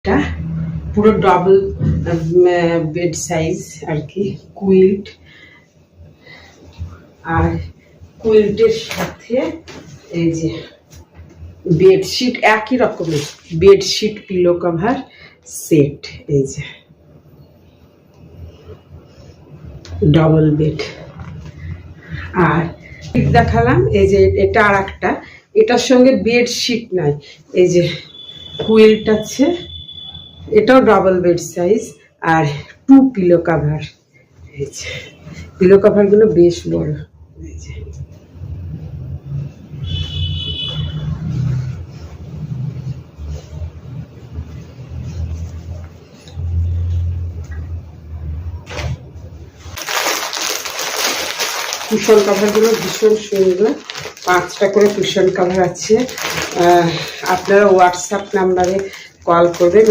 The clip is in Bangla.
এটা পুরো ডবল বেড সাইজ আর কি, কুইল্ট, আর কুইল্টের সাথে এই যে বেডশিট, একই রকমের বেডশিট, পিলো কভার সেট, এই যে ডবল বেড। আর দেখালাম এই যে এটা আর একটা, এটার সঙ্গে বেডশিট নাই, এই যে কুইল্ট আছে, এটাও ডবল বেড সাইজ, আর 2 পিলো কভার। এই যে পিলো কভার গুলো বেশ বড়, এই যে কুশন কভার গুলো ভীষণ সুন্দর, 5টা করে কুশন কভার আছে। আপনারা হোয়াটসঅ্যাপ নাম্বারে কল করবেন।